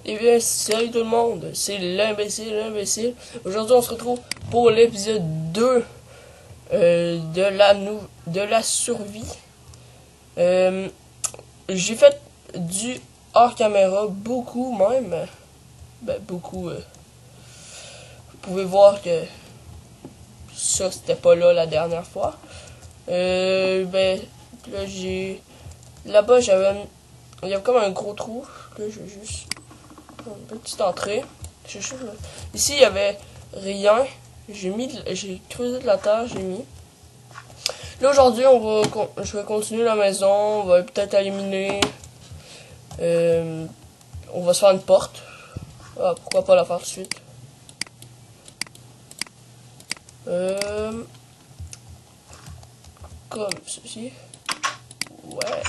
Eh bien, salut tout le monde, c'est l'imbécile. Aujourd'hui, on se retrouve pour l'épisode 2 de la survie. J'ai fait du hors caméra, beaucoup même. Ben, beaucoup. Vous pouvez voir que ça, c'était pas là la dernière fois. Ben, là, là-bas, il y avait comme un gros trou. Là, j'ai juste une petite entrée. Ici, il y avait rien. J'ai creusé de la terre, j'ai mis. Là, aujourd'hui, je vais continuer la maison. On va peut-être éliminer. On va se faire une porte. Ah, pourquoi pas la faire tout de suite. Comme ceci. Ouais.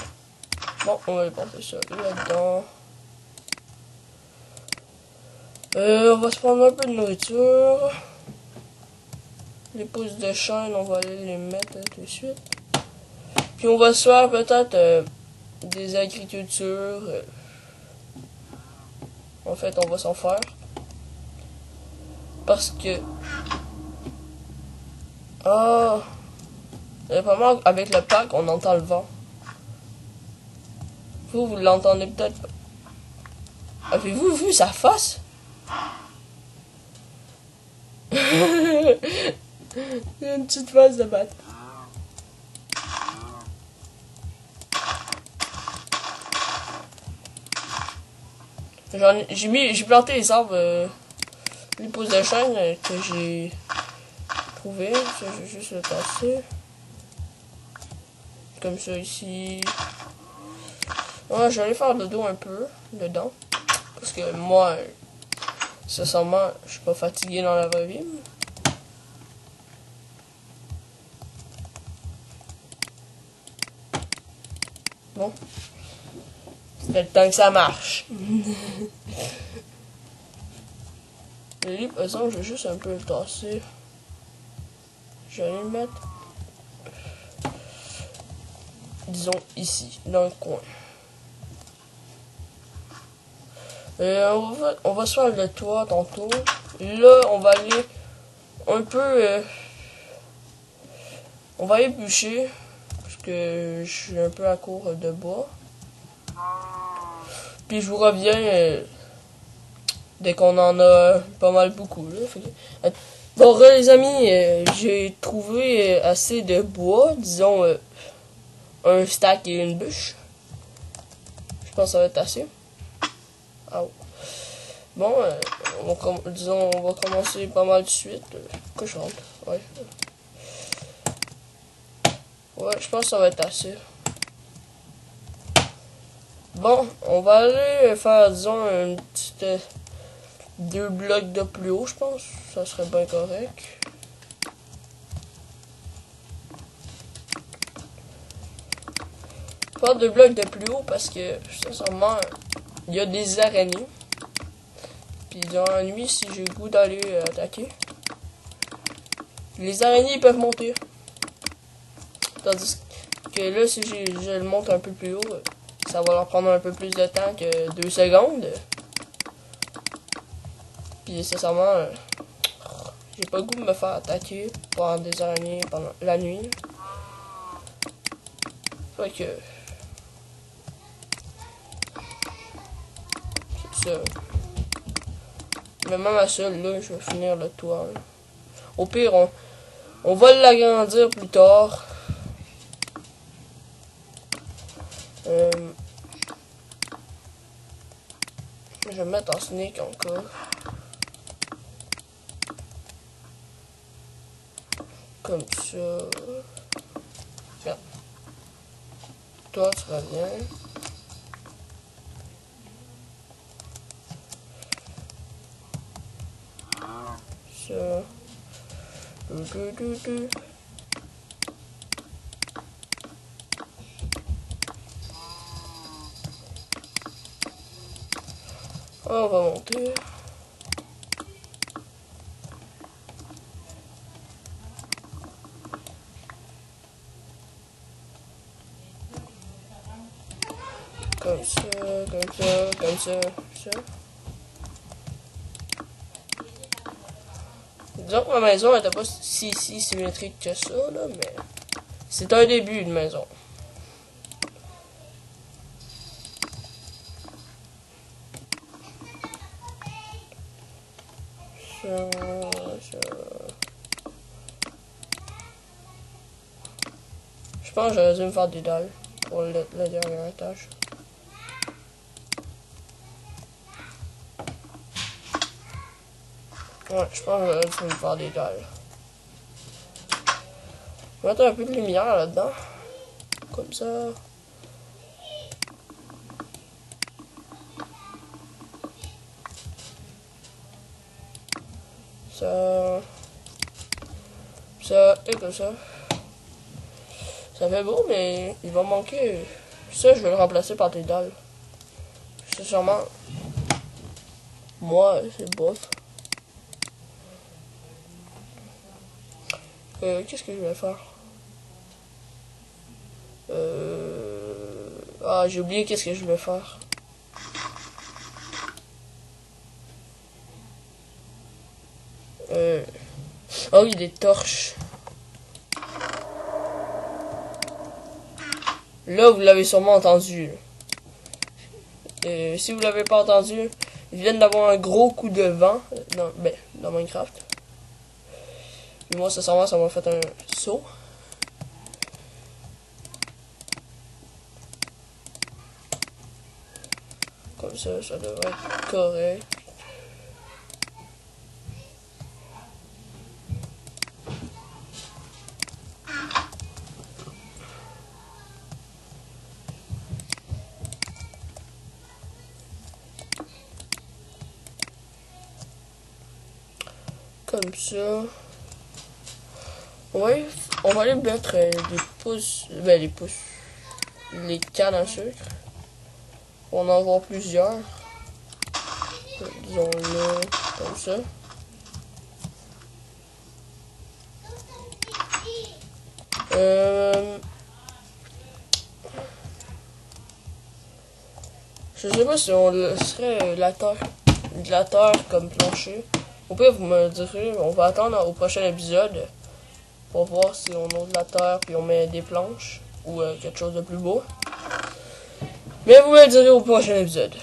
Bon, on va passer ça là-dedans. On va se prendre un peu de nourriture. Les pousses de chêne, on va aller les mettre tout de suite. Puis on va se faire peut-être des agricultures. En fait, on va s'en faire. Parce que... Ah... Vraiment, avec le pack, on entend le vent. Vous l'entendez peut-être pas. Avez-vous vu sa face? Il y a une petite face de batte. J'ai planté les arbres, les pousses de chêne que j'ai trouvé. Ça, je vais juste le tasser. Comme ça ici. Ouais, je vais aller faire le dos un peu dedans. Parce que moi, sincèrement, je suis pas fatigué dans la vraie vie. Bon. C'était le temps que ça marche. Le lit, par exemple, je vais juste un peu le tasser. Je vais aller le mettre, disons, ici, dans le coin. On va se faire le toit tantôt. Là, on va aller un peu... on va ébûcher. Parce que je suis un peu à court de bois. Puis je vous reviens dès qu'on en a pas mal beaucoup. Là. Bon, les amis, j'ai trouvé assez de bois. Disons, un stack et une bûche. Je pense que ça va être assez. Ah, bon, disons, on va commencer pas mal de suite. Que je rentre. Ouais. Ouais, je pense que ça va être assez. Bon, on va aller faire, disons, une petite 2 blocs de plus haut, je pense. Ça serait bien correct. Faire 2 blocs de plus haut parce que, sincèrement, il y a des araignées. Puis dans la nuit, si j'ai le goût d'aller attaquer, les araignées peuvent monter. Tandis que là, si je le monte un peu plus haut, ça va leur prendre un peu plus de temps que 2 secondes. Puis sincèrement, j'ai pas le goût de me faire attaquer par des araignées pendant la nuit. Fait que... c'est ça. Mais même à ça, là, je vais finir le toit. Hein. Au pire, on va l'agrandir plus tard. Je vais mettre en sneak encore. Comme ça. Regarde. Toi, tu reviens. Ça. On va monter. Comme ça, comme ça, comme ça. Disons que ma maison n'était pas si symétrique que ça, là, mais c'est un début de maison. Je pense que j'aurais dû me faire des dalles pour le dernier étage. Ouais, je pense que j'aurais dû me faire des dalles. Je vais mettre un peu de lumière là-dedans. Comme ça. Ça et comme ça. Ça fait beau, mais il va manquer. Ça, je vais le remplacer par des dalles. C'est sûrement. Moi, c'est bof. Qu'est-ce que je vais faire? Ah, j'ai oublié qu'est-ce que je vais faire. Ah oui, des torches. Là, vous l'avez sûrement entendu. Si vous l'avez pas entendu, ils viennent d'avoir un gros coup de vent dans Minecraft. Et moi, ça m'a fait un saut. Comme ça devrait être correct. Comme ça. On va aller mettre des pouces. Les pouces. Les cannes à sucre. On en voit plusieurs. Disons-le comme ça. Je sais pas si on laisserait la terre comme plancher. Au pire, vous me direz, on va attendre au prochain épisode pour voir si on ouvre la terre puis on met des planches ou quelque chose de plus beau. Mais vous me le direz au prochain épisode.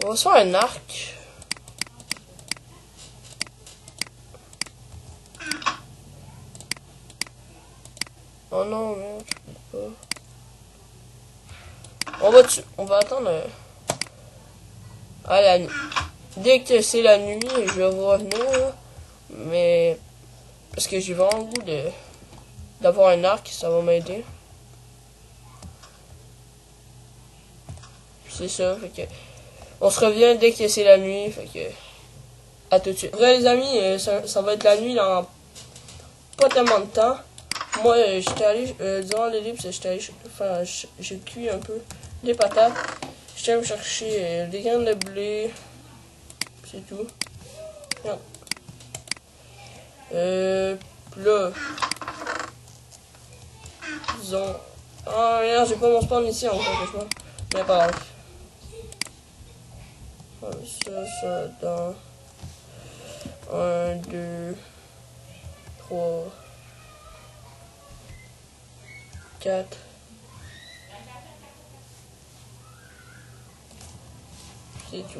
On va se faire un arc. Oh non, merde, je peux pas. On va attendre à la nuit. Dès que c'est la nuit, je vais vous revenir, là. Mais parce que j'ai vraiment le goût d'avoir un arc, ça va m'aider. C'est ça, fait que on se revient dès que c'est la nuit, fait que à tout de suite. Vrai les amis, ça va être la nuit dans pas tellement de temps. Moi, j'étais allé, durant l'ellipse, j'ai cuit un peu des patates. J'étais allé me chercher des graines de blé. C'est tout. Ouais. Là, disons. Ah, merde, j'ai pas mon spawn ici encore, franchement. Mais pas grave. Ça dans 1, 2, 3, 4. C'est tout.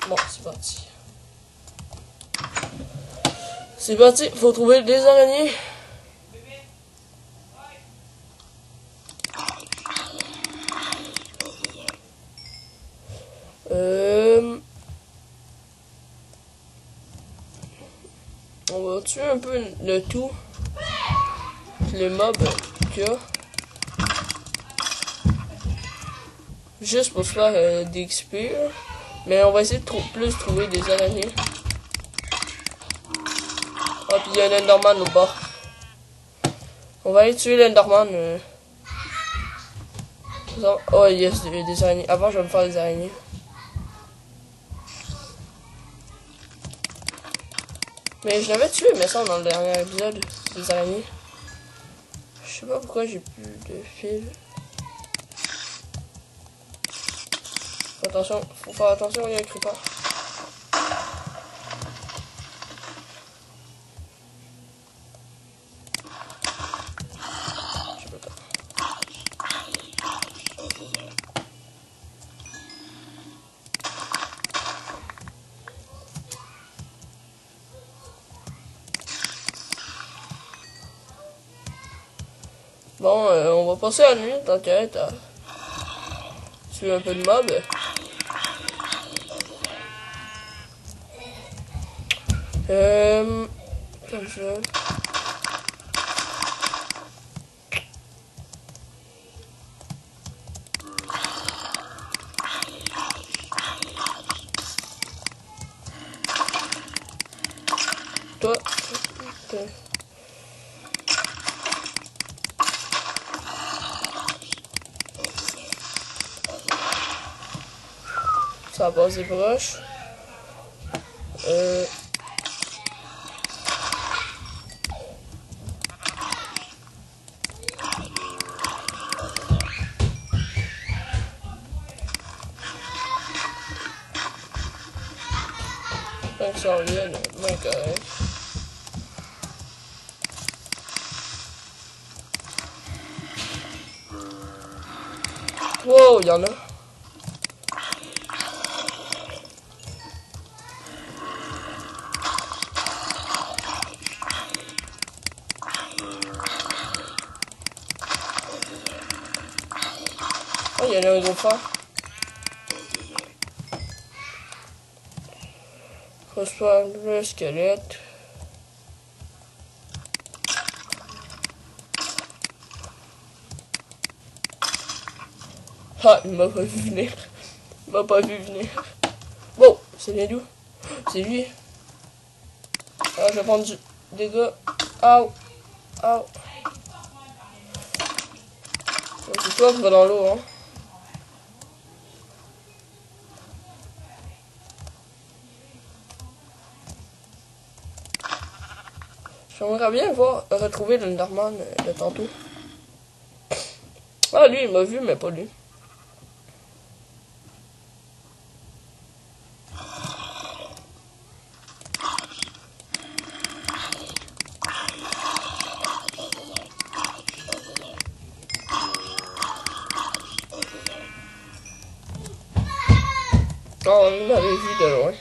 Bon, c'est parti. C'est parti, faut trouver des araignées. On va tuer un peu le tout. Les mobs qu'il y a. Juste pour se faire des XP. Mais on va essayer de plus trouver des araignées. Ah, puis il y a un Enderman au bas. On va aller tuer l'Enderman. Oh, yes, des araignées. Avant, je vais me faire des araignées. Mais je l'avais tué, mais ça, dans le dernier épisode, des araignées. Je sais pas pourquoi j'ai plus de fil. Attention, faut faire attention, il y a un creeper. Je peux pas. Bon, on va passer la nuit, t'inquiète. Tuer un peu de mob. Comme ça. Toi. Ça passe des proches. Tant que ça revienne, moins correct. Wow, il y en a. Oh, il y en a un gros phare. Reçoit le squelette. Ah, il m'a pas vu venir. Il m'a pas vu venir. Bon, c'est bien d'où? C'est lui. Ah, je vais prendre du dégât. Aouh. Aouh. C'est toi qui vas dans l'eau, hein. J'aimerais bien voir, retrouver l'Enderman de tantôt. Ah, lui, il m'a vu, mais pas lui. Oh, il m'avait vu de loin.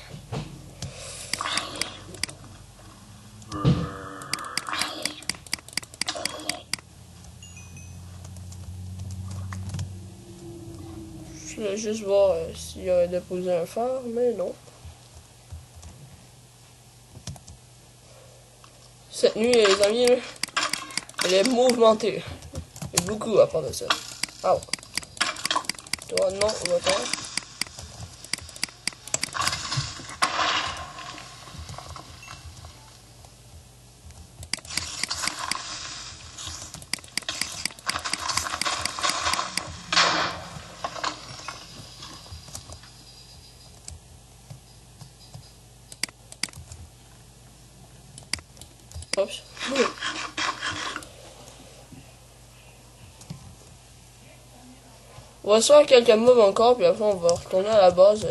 Je voulais juste voir s'il aurait déposé un phare, mais non. Cette nuit, les amis, elle est mouvementée. Et beaucoup à part de ça. Ah ouais. Toi, non, on va faire. Oups. On va se faire quelques mobs encore, puis après on va retourner à la base.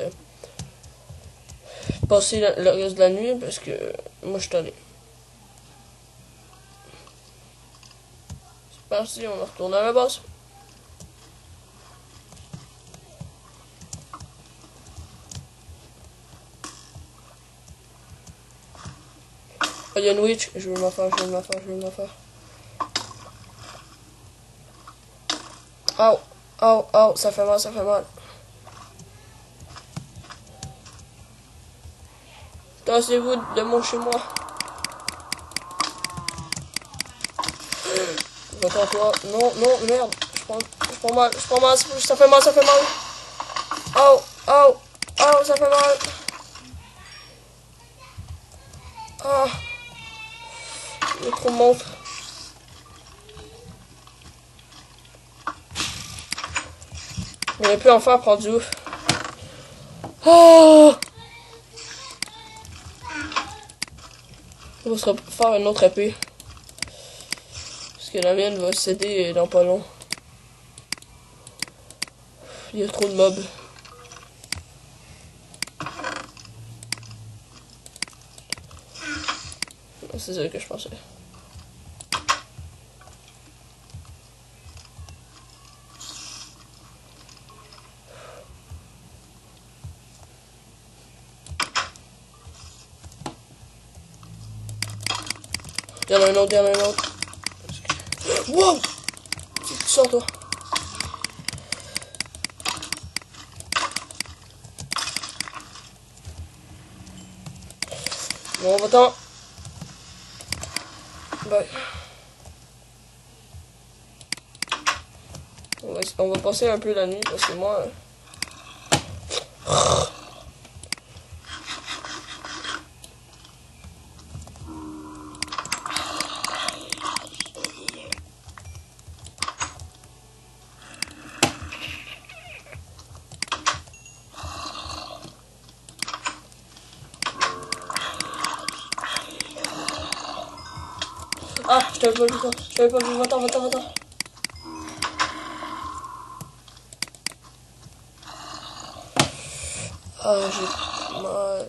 Passer le reste de la nuit, parce que moi je suis allé. C'est parti, on va retourner à la base. Oh, il y a une witch, je vais m'en faire, je vais m'en faire, je vais m'en faire. Aouh, aouh, aouh, ça fait mal, ça fait mal. Tassez-vous de mon chez moi. Attends, toi. Non, non, merde. Je prends mal, ça fait mal, ça fait mal. Aouh, aouh, aouh, ça fait mal. Ah. Le trou monte. On aurait pu enfin prendre du ouf. Oh. On va se faire une autre épée. Parce que la mienne va céder dans pas long. Il y a trop de mobs. C'est ça que je pensais. Il y en a un autre, il y en a un autre. Wow! Tu sors toi. Bon, va-t'en. Bye. On va passer un peu la nuit parce que moi... Ah, je t'avais pas vu toi. Je t'avais pas vu. Va-t'en, va-t'en, va-t'en. Ah, j'ai mal.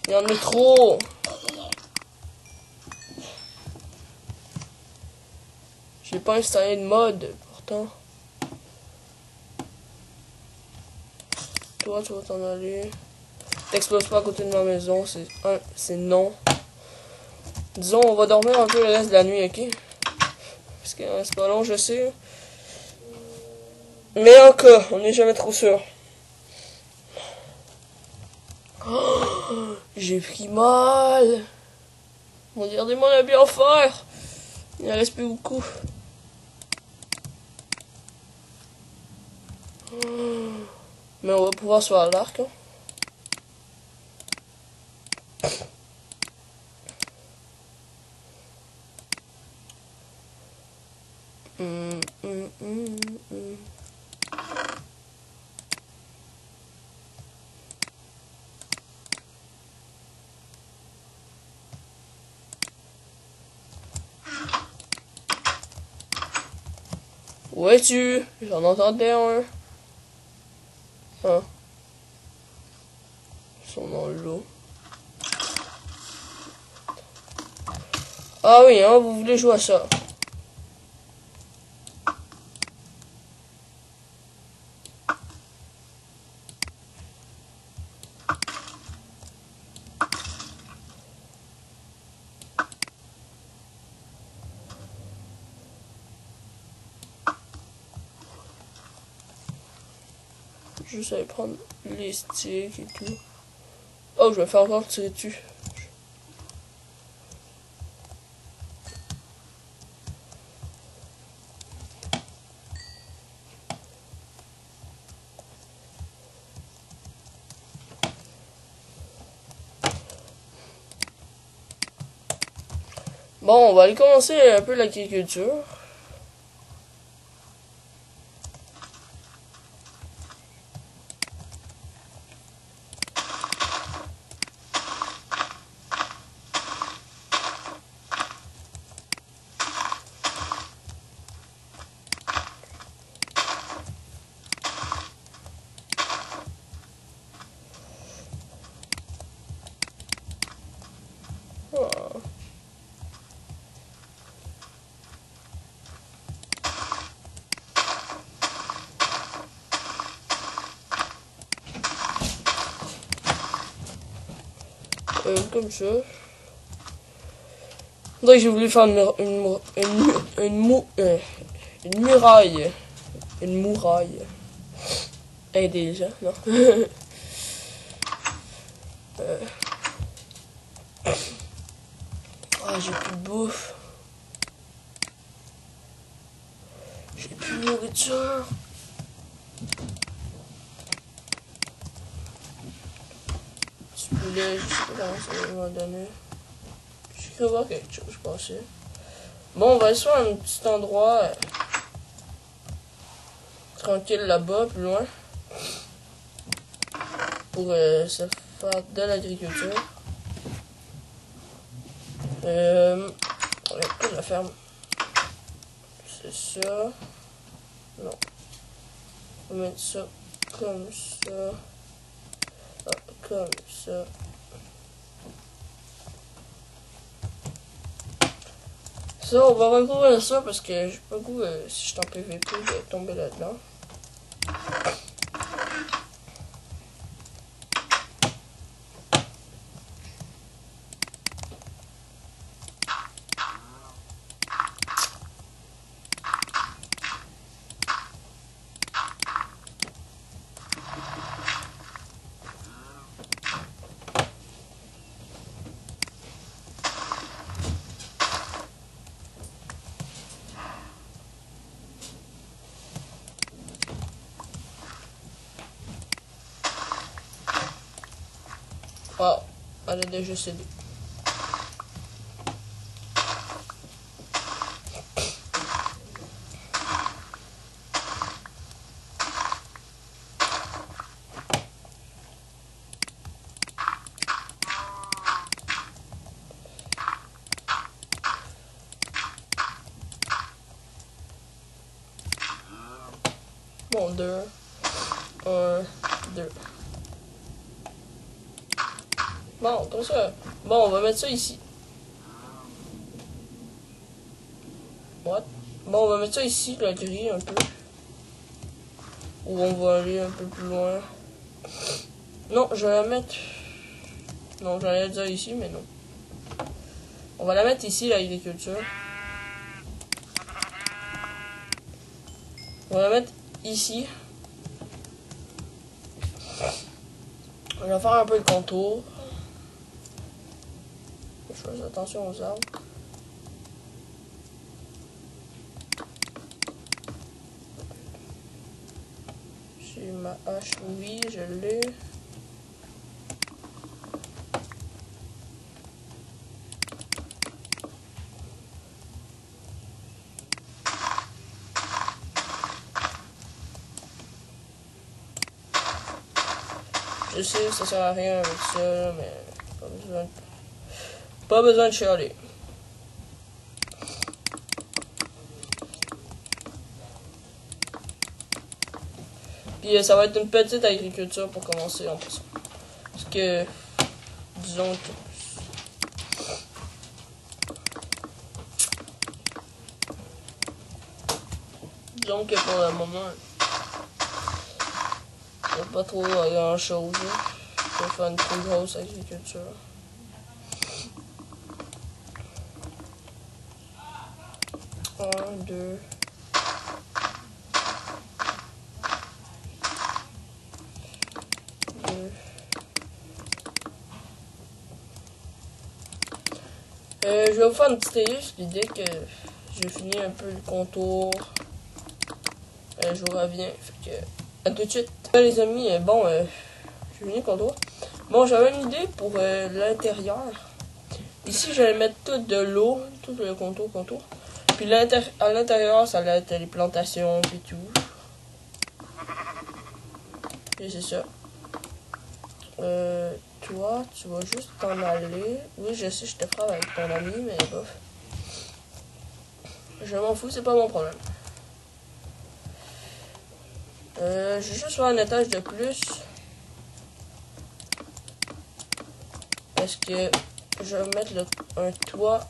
Il y en a trop. J'ai pas installé de mode, pourtant. Toi, tu vas t'en aller. T'exploses pas à côté de ma maison, c'est non. Disons, on va dormir un peu le reste de la nuit, ok? Parce que c'est pas long, je sais. Mais en cas, on n'est jamais trop sûr. Oh, j'ai pris mal. Regardez-moi la bien faire. Il en reste plus beaucoup. Mais on va pouvoir se faire l'arc. Hein. Où es-tu? J'en entendais un. Hein? Ils sont dans l'eau. Ah oui, hein, vous voulez jouer à ça. Juste aller prendre les sticks et tout. Oh, je vais faire encore tirer dessus. Bon, on va aller commencer un peu l'agriculture. Oh. Comme ça. Donc j'ai voulu faire une muraille. Une muraille. Aider les gens, non. Ah, j'ai plus de bouffe. J'ai plus de nourriture. Du poulet, je sais pas comment ça va donner. J'ai cru voir quelque chose, je pensais. Bon, on va aller sur un petit endroit tranquille là-bas, plus loin. pour se faire de l'agriculture. Pour la ferme. C'est ça. Non. On va mettre ça comme ça. Ah, comme ça. Ça, on va recouvrir ça parce que j'ai pas le goût, si je suis en PVP, de tomber là-dedans. Wow, elle a déjà cédé. Bon, 2, 1, 2. Bon, comme ça. Bon, on va mettre ça ici. What? Bon, on va mettre ça ici, la grille, un peu. Ou on va aller un peu plus loin. Non, je vais la mettre... Non, j'allais dire ici, mais non. On va la mettre ici, l'agriculture. On va la mettre ici. On va faire un peu le contour. Je fais attention aux arbres. J'ai ma hache, oui, je l'ai. Je sais, ça sert à rien avec ça, mais pas besoin de chialer. Puis ça va être une petite agriculture pour commencer en passant. Parce que, disons que pour le moment, il n'y a pas trop grand chose. Je vais faire une trop grosse agriculture. Un, deux. Je vais vous faire une petite liste. L'idée que j'ai fini un peu le contour. Je vous reviens. Fait que, à tout de suite. Les amis, bon, j'ai fini le contour. Bon, j'avais une idée pour l'intérieur. Ici, j'allais mettre tout de l'eau, tout le contour. Puis à l'intérieur, ça allait être les plantations et tout. Et c'est ça. Toi, tu vas juste t'en aller. Oui, je sais, je te frappe avec ton ami, mais bof. Je m'en fous, c'est pas mon problème. Je vais juste faire un étage de plus. Parce que je vais mettre un toit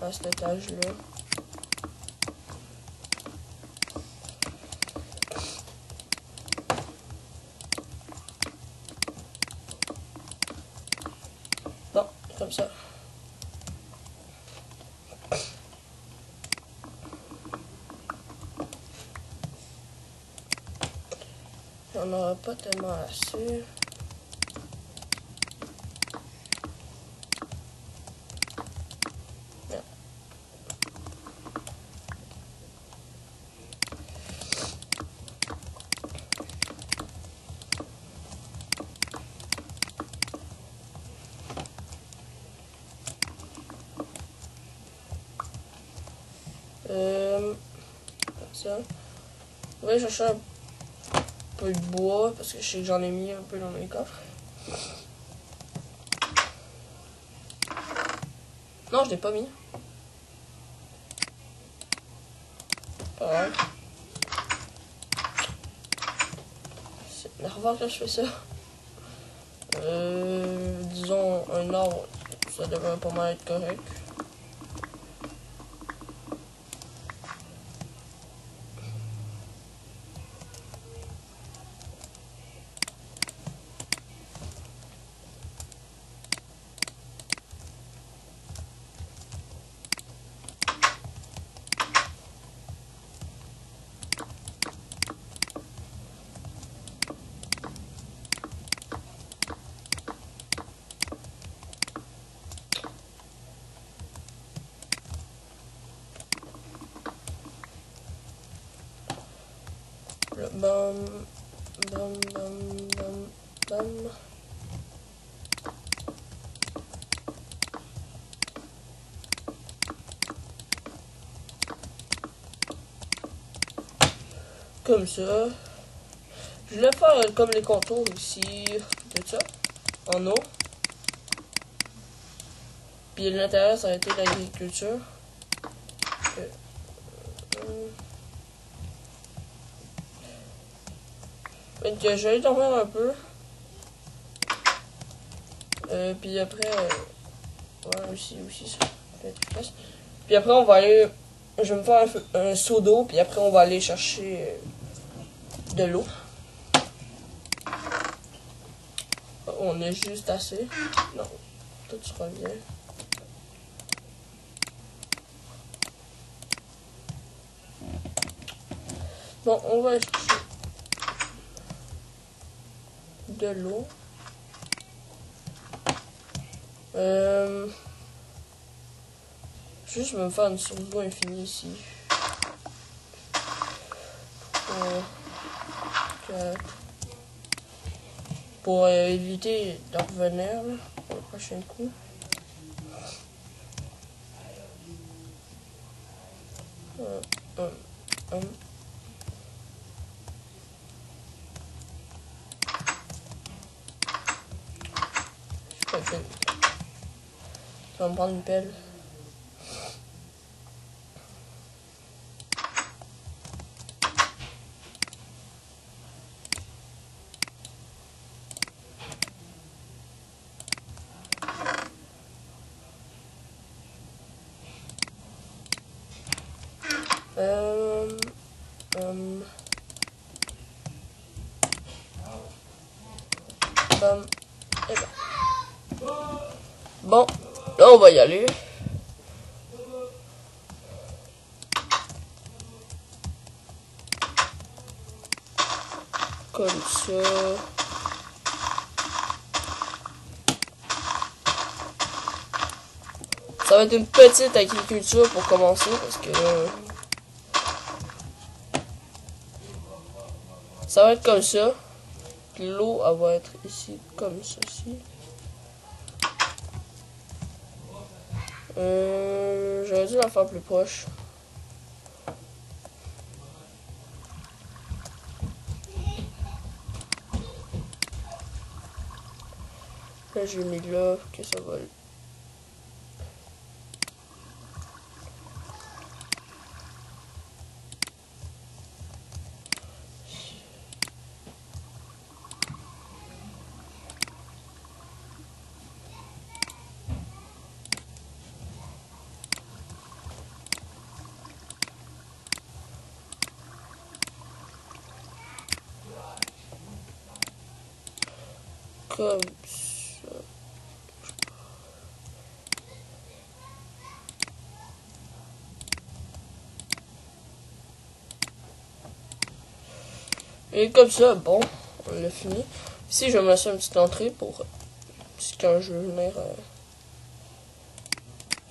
à cet étage-là. Bon, comme ça. J'en aurai pas tellement assez. Ça. Oui, je cherche peu de bois parce que je sais que j'en ai mis un peu dans mes coffres. Non, je l'ai pas mis. Pas grave. C'est énervant quand je fais ça. Disons un arbre, ça devrait pas mal être correct. Bam, bam, bam, bam, bam. Comme ça. Je vais faire comme les contours ici, de ça, en eau. Puis l'intérieur, ça a été l'agriculture. Donc je vais t'en faire un peu. Puis après, ouais, aussi ça fait toute place. Puis après, on va aller, je vais me faire un seau d'eau, puis après, on va aller chercher de l'eau. On a juste assez. Non, tout sera bien. Bon, on va chercher de l'eau. Juste me faire une source d'eau infinie ici. 4. Pour éviter de revenir là, pour le prochain coup. Je vais me prendre une pelle. Bam. Et ben. Bon, là on va y aller. Comme ça. Ça va être une petite agriculture pour commencer parce que ça va être comme ça. L'eau elle va être ici comme ceci. J'aurais dû la faire plus proche. Là j'ai mis là que ça va. Comme ça. Et comme ça, bon, on l'a fini. Ici, je vais me laisser une petite entrée pour quand je veux venir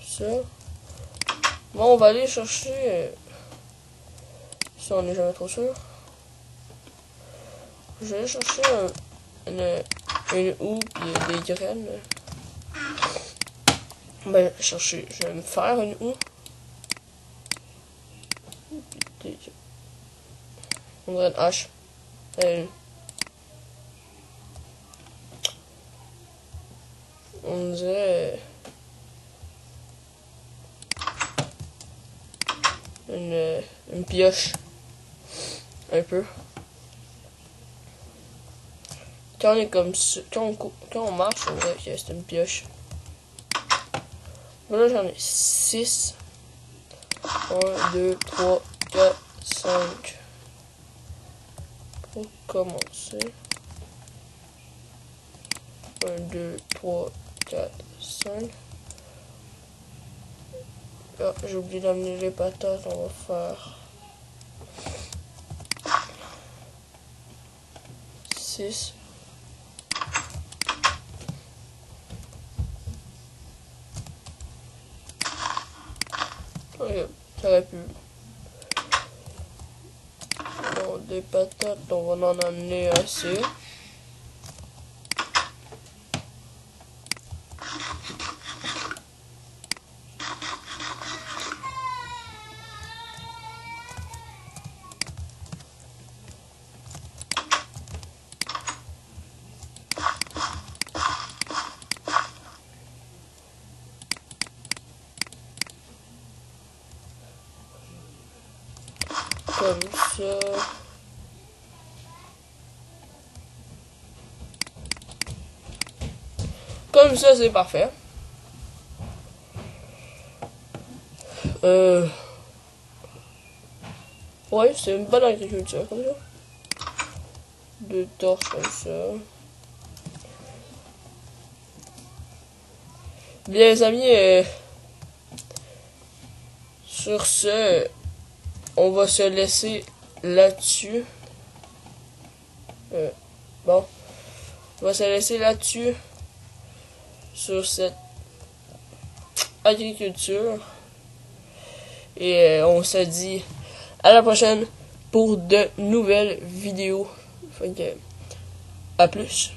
ça. Bon, on va aller chercher. Si on n'est jamais trop sûr. Je vais aller chercher une houe et des graines. Ben, chercher. Je vais me faire une houe. On dirait une hache. On dirait une pioche. Un peu. Quand on est comme ça, quand on marche, on dirait que c'est une pioche. Là, j'en ai 6. 1, 2, 3, 4, 5. Pour commencer. 1, 2, 3, 4, 5. Ah, j'ai oublié d'amener les patates, on va faire 6. Okay, ça aurait pu. Bon, des patates, on va en amener assez. Comme ça. Comme ça, c'est parfait. Ouais, c'est une bonne agriculture, comme ça. 2 torches comme ça. Bien, les amis, sur ce, on va se laisser là-dessus. Bon, on va se laisser là-dessus sur cette agriculture. Et on se dit à la prochaine pour de nouvelles vidéos. Fait que, à plus.